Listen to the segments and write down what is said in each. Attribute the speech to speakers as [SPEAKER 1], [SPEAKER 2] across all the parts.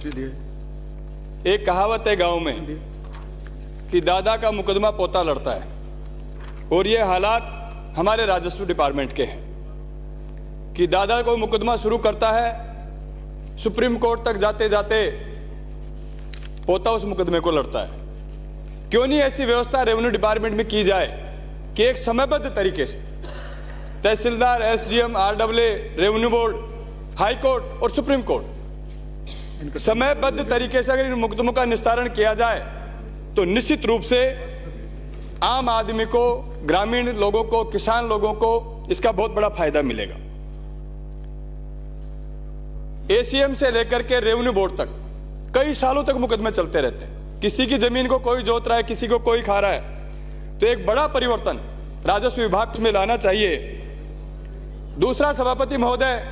[SPEAKER 1] एक कहावत है गांव में कि दादा का मुकदमा पोता लड़ता है, और ये हालात हमारे राजस्व डिपार्टमेंट के हैं कि दादा को मुकदमा शुरू करता है, सुप्रीम कोर्ट तक जाते जाते पोता उस मुकदमे को लड़ता है। क्यों नहीं ऐसी व्यवस्था रेवेन्यू डिपार्टमेंट में की जाए कि एक समयबद्ध तरीके से tehsildar, SDM, RW, revenue board, high court और सुप्रीम कोर्ट समयबद्ध तरीके से अगर इन मुकदमों का निस्तारण किया जाए तो निश्चित रूप से आम आदमी को, ग्रामीण लोगों को, किसान लोगों को इसका बहुत बड़ा फायदा मिलेगा। एसीएम से लेकर के रेवेन्यू बोर्ड तक कई सालों तक मुकदमे चलते रहते हैं। किसी की जमीन को कोई जोत रहा है, किसी को कोई खा रहा है। तो एक बड़ा परिवर्तन राजस्व विभाग में लाना चाहिए। दूसरा, सभापति महोदय,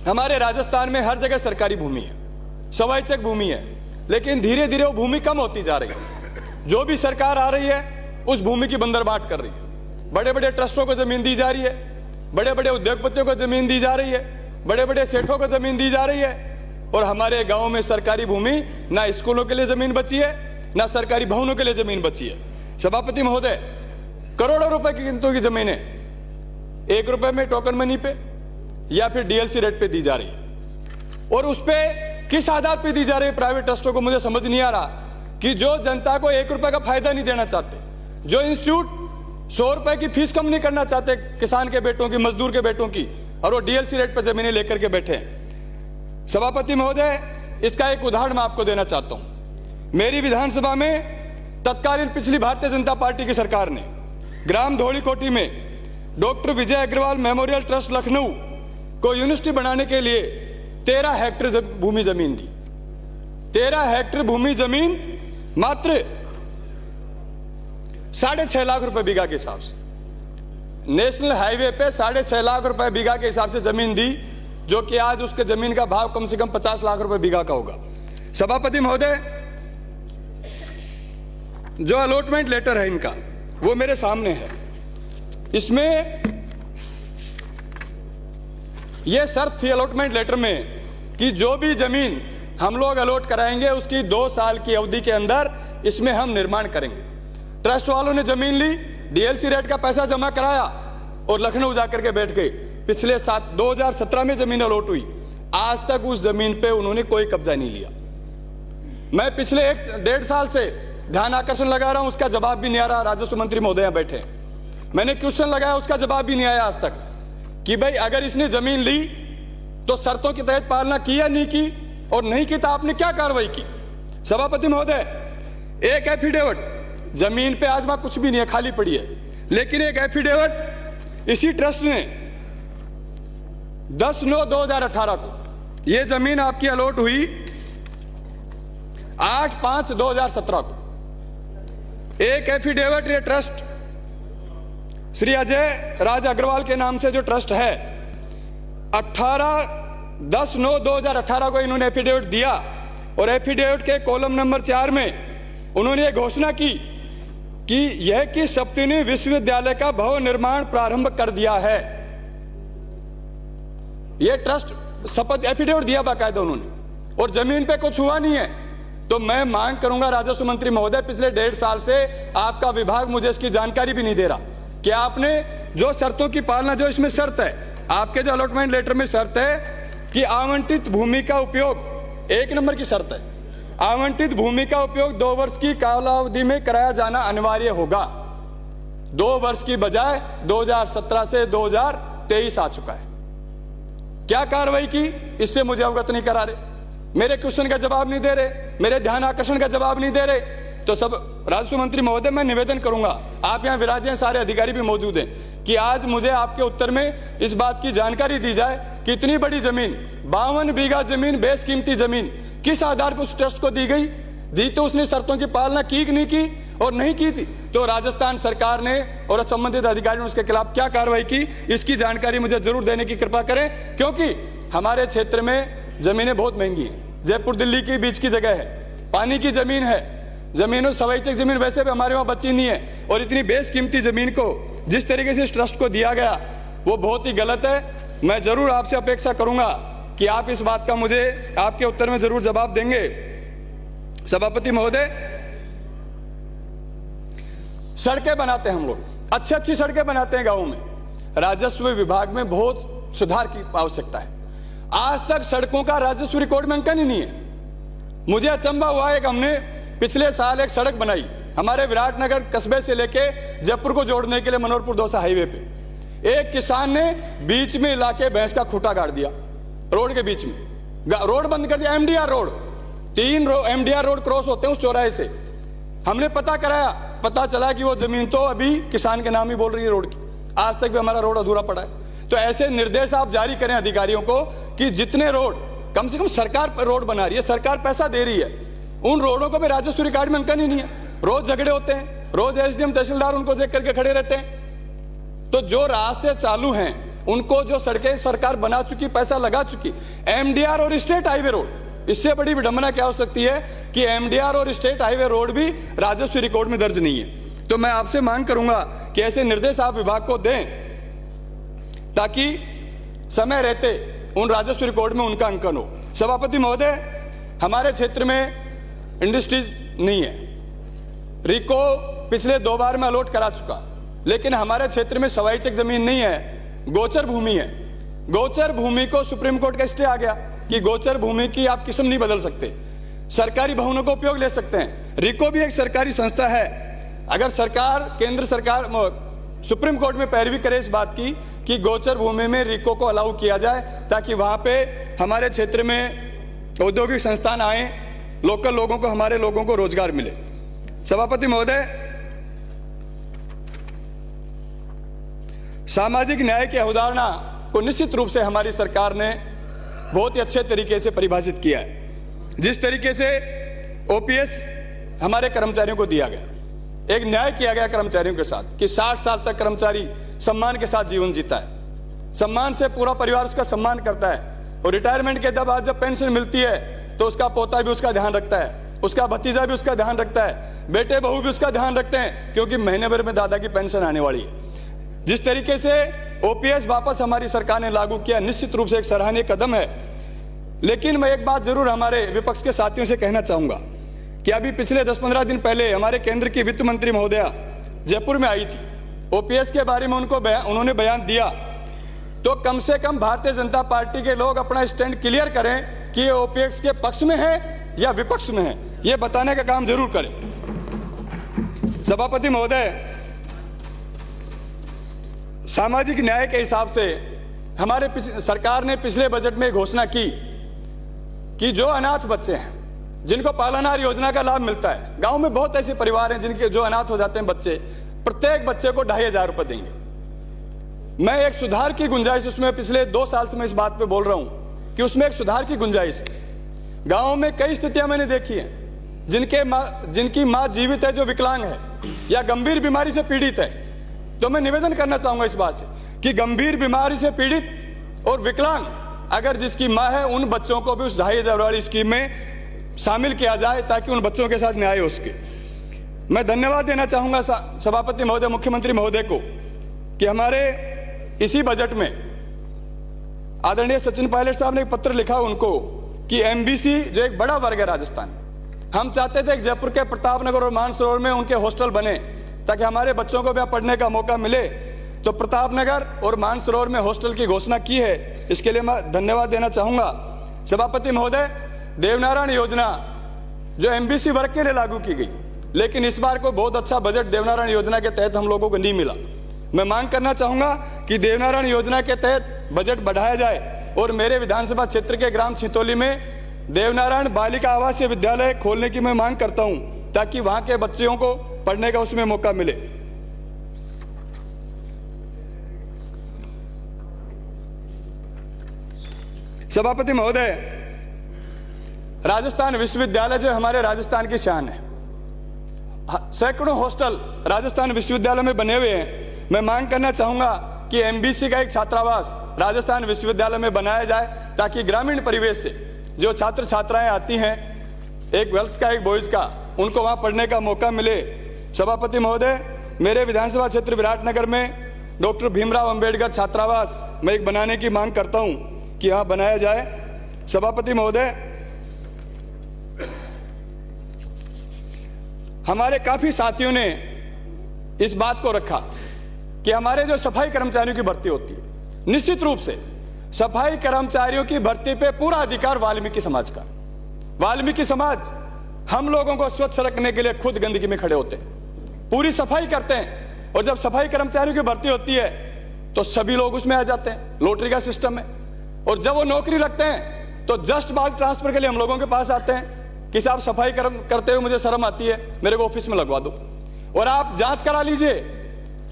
[SPEAKER 1] हमारे राजस्थान में हर जगह सरकारी भूमि है, स्वायत्तक भूमि है, लेकिन धीरे धीरे वो भूमि कम होती जा रही है। जो भी सरकार आ रही है उस भूमि की बंदरबाट कर रही है। बड़े बड़े ट्रस्टों को जमीन दी जा रही है, बड़े बड़े उद्योगपतियों को जमीन दी जा रही है, बड़े बड़े सेठों को जमीन दी जा रही है, और हमारे गांव में सरकारी भूमि ना स्कूलों के लिए जमीन बची है, ना सरकारी भवनों के लिए जमीन बची है। सभापति महोदय, करोड़ों रुपए की कीमतों की जमीनें 1 रुपए में टोकन मनी पे या फिर डीएलसी रेट पे दी जा रही है। और उस पे किस आधार पे दी जा रही है प्राइवेट ट्रस्टों को, मुझे समझ नहीं आ रहा कि जो जनता को 1 रुपए का फायदा नहीं देना चाहते, जो इंस्टीट्यूट 100 रुपए की फीस कम नहीं करना चाहते किसान के बेटों की, मजदूर के बेटों की, और वो डीएलसी रेट पर जमीनें लेकर के बैठे हैं। सभापति महोदय, इसका एक उदाहरण मैं आपको देना चाहता हूं। मेरी विधानसभा में तत्कालीन पिछली भारतीय जनता पार्टी की सरकार ने ग्राम धौलीकोटी में डॉक्टर विजय अग्रवाल मेमोरियल ट्रस्ट लखनऊ को यूनिवर्सिटी बनाने के लिए 13 हेक्टेयर भूमि जमीन दी। 13 हेक्टेयर भूमि जमीन मात्र 6.5 लाख रुपए बीघा के हिसाब से, नेशनल हाईवे पे 6.5 लाख रुपए बीघा के हिसाब से जमीन दी, जो कि आज उसके जमीन का भाव कम से कम 50 लाख रुपए बीघा का होगा। सभापति महोदय, जो अलॉटमेंट लेटर है इनका वो मेरे सामने है। इसमें यह शर्त थी अलॉटमेंट लेटर में कि जो भी जमीन हम लोग अलॉट कराएंगे उसकी 2 साल की अवधि के अंदर इसमें हम निर्माण करेंगे। ट्रस्ट वालों ने जमीन ली, डीएलसी रेट का पैसा जमा कराया और लखनऊ जाकर के बैठ गए। पिछले 2017 में जमीन अलॉट हुई, आज तक उस जमीन पे उन्होंने कोई कब्जा नहीं लिया। मैं पिछले 1.5 साल से ध्यान आकर्षण लगा रहा हूं, उसका जवाब भी नहीं आ रहा। राजस्व मंत्री महोदय बैठे, मैंने क्वेश्चन लगाया, उसका जवाब भी नहीं आया आज तक कि भाई अगर इसने जमीन ली तो शर्तों के तहत पालना की या नहीं की, और नहीं की तो आपने क्या कार्रवाई की। सभापति महोदय, एक एफिडेविट जमीन पे आज वहां कुछ भी नहीं है, खाली पड़ी है, लेकिन एक एफिडेविट इसी ट्रस्ट ने 10/9/2018 को, यह जमीन आपकी अलॉट हुई 8/5/2017 को। एक एफिडेविट ये ट्रस्ट श्री अजय राज अग्रवाल के नाम से जो ट्रस्ट है, 10/9/2018 को इन्होंने एफिडेविट दिया, और एफिडेविट के कॉलम नंबर 4 में उन्होंने ये घोषणा की कि यह कि सप्तनी विश्वविद्यालय का भवन निर्माण प्रारंभ कर दिया है। यह ट्रस्ट शपथ एफिडेविट दिया बाकायदा उन्होंने, और जमीन पे कुछ हुआ नहीं है। तो मैं मांग करूंगा राजस्व मंत्री महोदय, पिछले 1.5 साल से आपका विभाग मुझे इसकी जानकारी भी नहीं दे रहा कि आपने जो शर्तों की पालना, जो इसमें शर्त है, आपके जो अलॉटमेंट लेटर में शर्त है कि आवंटित भूमि का उपयोग, 1 नंबर की शर्त है, आवंटित भूमि का उपयोग 2 वर्ष की कालावधि में कराया जाना अनिवार्य होगा। 2 वर्ष की बजाय 2017 से 2023 आ चुका है। क्या कार्रवाई की, इससे मुझे अवगत नहीं करा रहे, मेरे क्वेश्चन का जवाब नहीं दे रहे, मेरे ध्यान आकर्षण का जवाब नहीं दे रहे। तो सब राजस्व मंत्री महोदय, मैं निवेदन करूंगा, आप यहां विराजे हैं, सारे अधिकारी भी मौजूद हैं, कि आज मुझे आपके उत्तर में इस बात की जानकारी दी जाए कि इतनी बड़ी जमीन, 52 बीघा जमीन, बेशकीमती जमीन, किस आधार पर उस ट्रस्ट को दी गई। दी तो उसने शर्तों की पालना की कि नहीं की, और नहीं की थी तो राजस्थान सरकार ने और संबंधित अधिकारी ने उसके खिलाफ क्या कार्रवाई की, इसकी जानकारी मुझे जरूर देने की कृपा करें। क्योंकि हमारे क्षेत्र में जमीनें बहुत महंगी हैं, जयपुर दिल्ली के बीच की जगह है, पानी की जमीन है, जमीनों स्वायत्तक जमीन वैसे भी हमारे वहां बची नहीं है, और इतनी बेशकीमती जमीन को जिस तरीके से इस ट्रस्ट को दिया गया वो बहुत ही गलत है। मैं जरूर आपसे अपेक्षा करूंगा कि आप इस बात का मुझे आपके उत्तर में जरूर जवाब देंगे। सभापति महोदय, सड़कें बनाते हैं हम लोग, अच्छी अच्छी सड़कें बनाते हैं गाँव में, राजस्व विभाग में बहुत सुधार की आवश्यकता है। आज तक सड़कों का राजस्व रिकॉर्ड में अंकन ही नहीं है। मुझे अचंभा हुआ है कि हमने पिछले साल एक सड़क बनाई हमारे विराटनगर कस्बे से लेके जयपुर को जोड़ने के लिए मनोहरपुर दौसा हाईवे पे। एक किसान ने बीच में लाके भैंस का खूंटा गाड़ दिया, रोड के बीच में रोड बंद कर दिया। MDR road, 3 MDR road cross होते हैं उस चौराहे से। हमने पता कराया, पता चला कि वो जमीन तो अभी किसान के नाम ही बोल रही है रोड की। आज तक भी हमारा रोड अधूरा पड़ा है। तो ऐसे निर्देश आप जारी करें अधिकारियों को कि जितने रोड, कम से कम सरकार पर रोड बना रही है, सरकार पैसा दे रही है, उन रोडों को भी राजस्व रिकॉर्ड में अंकन ही नहीं है। रोज झगड़े होते हैं, रोज एसडीएम तहसीलदार उनको देख करके खड़े रहते हैं। तो जो रास्ते चालू हैं उनको, जो सड़कें सरकार बना चुकी, पैसा लगा चुकी, एमडीआर और स्टेट हाईवे रोड, इससे बड़ी विडंबना क्या हो सकती है कि एमडीआर और स्टेट हाईवे रोड भी राजस्व रिकॉर्ड में दर्ज नहीं है। तो मैं आपसे मांग करूंगा कि ऐसे निर्देश आप विभाग को दें ताकि समय रहते उन राजस्व रिकॉर्ड में उनका अंकन हो। सभापति महोदय, हमारे क्षेत्र में इंडस्ट्रीज नहीं है। रिको पिछले 2 बार में अलॉट करा चुका, लेकिन हमारे क्षेत्र में सवाई चक जमीन नहीं है, गोचर भूमि है। गोचर भूमि को सुप्रीम कोर्ट का स्टे आ गया कि गोचर भूमि की आप किस्म नहीं बदल सकते, सरकारी भवनों का उपयोग ले सकते हैं। रिको भी एक सरकारी संस्था है। अगर सरकार, केंद्र सरकार सुप्रीम कोर्ट में पैरवी करे इस बात की कि गोचर भूमि में रिको को अलाउ किया जाए ताकि वहां पे हमारे क्षेत्र में औद्योगिक संस्थान आए, लोकल लोगों को, हमारे लोगों को रोजगार मिले। सभापति महोदय, सामाजिक न्याय की अवधारणा को निश्चित रूप से हमारी सरकार ने बहुत ही अच्छे तरीके से परिभाषित किया है। जिस तरीके से ओपीएस हमारे कर्मचारियों को दिया गया, एक न्याय किया गया कर्मचारियों के साथ कि 60 साल तक कर्मचारी सम्मान के साथ जीवन जीता है, सम्मान से पूरा परिवार उसका सम्मान करता है, और रिटायरमेंट के बाद जब पेंशन मिलती है तो उसका पोता भी उसका ध्यान रखता है, उसका भतीजा भी उसका ध्यान रखता है, बेटे बहू भी उसका ध्यान रखते हैं, क्योंकि महीने भर में दादा की पेंशन आने वाली है। जिस तरीके से ओपीएस वापस हमारी सरकार ने लागू किया, निश्चित रूप से एक सराहनीय कदम है। लेकिन मैं एक बात जरूर हमारे विपक्ष के साथियों से कहना चाहूंगा कि अभी पिछले 10-15 दिन पहले हमारे केंद्र की वित्त मंत्री महोदया जयपुर में आई थी, ओपीएस के बारे में उन्होंने बयान दिया। तो कम से कम भारतीय जनता पार्टी के लोग अपना स्टैंड क्लियर करें कि ये ओपीएस के पक्ष में है या विपक्ष में है, ये बताने का काम जरूर करें। सभापति महोदय, सामाजिक न्याय के हिसाब से हमारे सरकार ने पिछले बजट में घोषणा की कि जो अनाथ बच्चे हैं जिनको पालनहार योजना का लाभ मिलता है, गांव में बहुत ऐसे परिवार हैं जिनके जो अनाथ हो जाते हैं बच्चे, प्रत्येक बच्चे को 2500 रुपए देंगे। मैं एक सुधार की गुंजाइश, उसमें पिछले 2 साल से मैं इस बात पे बोल रहा हूं कि उसमें एक सुधार की गुंजाइश है। गांव में कई स्थितियां मैंने देखी हैं जिनकी मां जीवित है, जो विकलांग है या गंभीर बीमारी से पीड़ित है। तो मैं निवेदन करना चाहूंगा इस बात से कि गंभीर बीमारी से पीड़ित और विकलांग अगर जिसकी मां है, उन बच्चों को भी उस 2500 वाली स्कीम में शामिल किया जाए ताकि उन बच्चों के साथ न्याय हो सके। मैं धन्यवाद देना चाहूंगा सभापति महोदय, मुख्यमंत्री महोदय को कि हमारे इसी बजट में आदरणीय सचिन पायलट साहब ने एक पत्र लिखा उनको कि एमबीसी जो एक बड़ा वर्ग है राजस्थान, हम चाहते थे कि जयपुर के प्रतापनगर और मानसरोवर में उनके हॉस्टल बने ताकि हमारे बच्चों को भी पढ़ने का मौका मिले। तो प्रतापनगर और मानसरोवर में हॉस्टल की घोषणा की है, इसके लिए मैं धन्यवाद देना चाहूंगा। सभापति महोदय, देवनारायण योजना जो एमबीसी वर्ग के लिए लागू की गई, लेकिन इस बार को बहुत अच्छा बजट देवनारायण योजना के तहत हम लोगों को नहीं मिला। मैं मांग करना चाहूंगा कि देवनारायण योजना के तहत बजट बढ़ाया जाए और मेरे विधानसभा क्षेत्र के ग्राम छितौली में देवनारायण बालिका आवासीय विद्यालय खोलने की मैं मांग करता हूं ताकि वहां के बच्चियों को पढ़ने का उसमें मौका मिले। सभापति महोदय, राजस्थान विश्वविद्यालय जो हमारे राजस्थान की शान है, सैकड़ों हॉस्टल राजस्थान विश्वविद्यालय में बने हुए हैं। मैं मांग करना चाहूंगा कि एमबीसी का एक छात्रावास राजस्थान विश्वविद्यालय में बनाया जाए ताकि ग्रामीण परिवेश से जो छात्र छात्राएं आती हैं, एक गर्ल्स का एक बॉयज का, उनको वहां पढ़ने का मौका मिले। सभापति महोदय, मेरे विधानसभा क्षेत्र विराटनगर में डॉक्टर भीमराव अंबेडकर छात्रावास मैं एक बनाने की मांग करता हूं कि यहाँ बनाया जाए सभापति महोदय, हमारे काफी साथियों ने इस बात को रखा कि हमारे जो सफाई कर्मचारियों की भर्ती होती है, निश्चित रूप से सफाई कर्मचारियों की भर्ती पे पूरा अधिकार वाल्मीकि समाज का। वाल्मीकि समाज हम लोगों को स्वच्छ रखने के लिए खुद गंदगी में खड़े होते हैं, पूरी सफाई करते हैं, और जब सफाई कर्मचारियों की भर्ती होती है तो सभी लोग उसमें आ जाते हैं, लॉटरी का सिस्टम है। और जब वो नौकरी लगते हैं तो जस्ट बाद ट्रांसफर के लिए हम लोगों के पास आते हैं कि साहब सफाई करते हुए मुझे शर्म आती है, मेरे को ऑफिस में लगवा दो। और आप जांच करा लीजिए,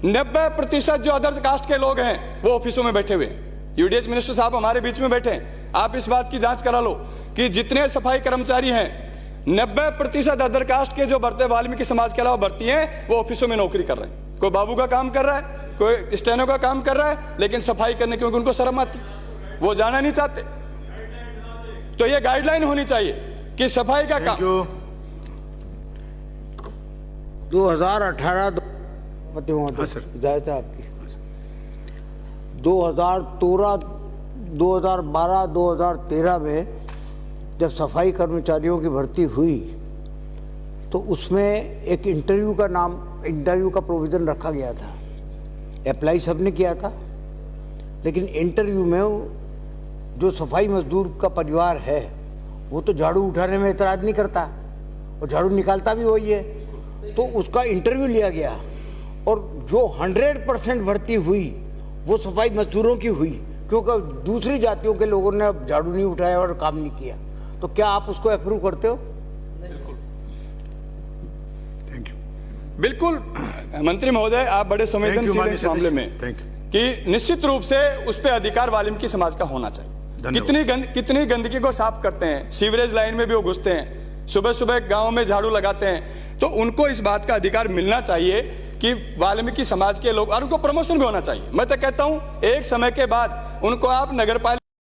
[SPEAKER 1] 90% जो अदर कास्ट के लोग हैं वो ऑफिसों में बैठे हुए हैं। यूडीएच मिनिस्टर साहब हमारे बीच में बैठे हैं, आप इस बात की जांच करा लो कि जितने सफाई कर्मचारी हैं 90% अदर कास्ट के जो भर्ती वाल्मीकि समाज के अलावा भर्ती हैं वो ऑफिसों में नौकरी कर रहे हैं। कोई बाबू का काम कर रहा है, कोई स्टेनो का काम कर रहा है, लेकिन सफाई करने क्योंकि उनको शर्म आती, वो जाना नहीं चाहते। तो ये गाइडलाइन होनी चाहिए कि सफाई का काम
[SPEAKER 2] 2018 हिदायत है आपकी। 2012, 2013 में जब सफाई कर्मचारियों की भर्ती हुई तो उसमें एक इंटरव्यू का प्रोविज़न रखा गया था। अप्लाई सबने किया था, लेकिन इंटरव्यू में जो सफाई मजदूर का परिवार है वो तो झाड़ू उठाने में एतराज़ नहीं करता और झाड़ू निकालता भी वही है, तो उसका इंटरव्यू लिया गया और जो 100% भर्ती हुई वो सफाई मजदूरों की हुई, क्योंकि दूसरी जातियों के लोगों ने अब झाड़ू नहीं उठाया और काम नहीं किया। तो क्या आप उसको अप्रूव करते हो?
[SPEAKER 1] Thank you. बिल्कुल मंत्री महोदय, आप बड़े संवेदनशील हैं इस मामले में कि निश्चित रूप से उस पर अधिकार वाल्मीकि समाज का होना चाहिए। कितनी गंदगी को साफ करते हैं, सीवरेज लाइन में भी वो घुसते हैं, सुबह सुबह गांव में झाड़ू लगाते हैं, तो उनको इस बात का अधिकार मिलना चाहिए कि वाल्मीकि समाज के लोग, और उनको प्रमोशन भी होना चाहिए। मैं तो कहता हूं एक समय के बाद उनको आप नगरपालिका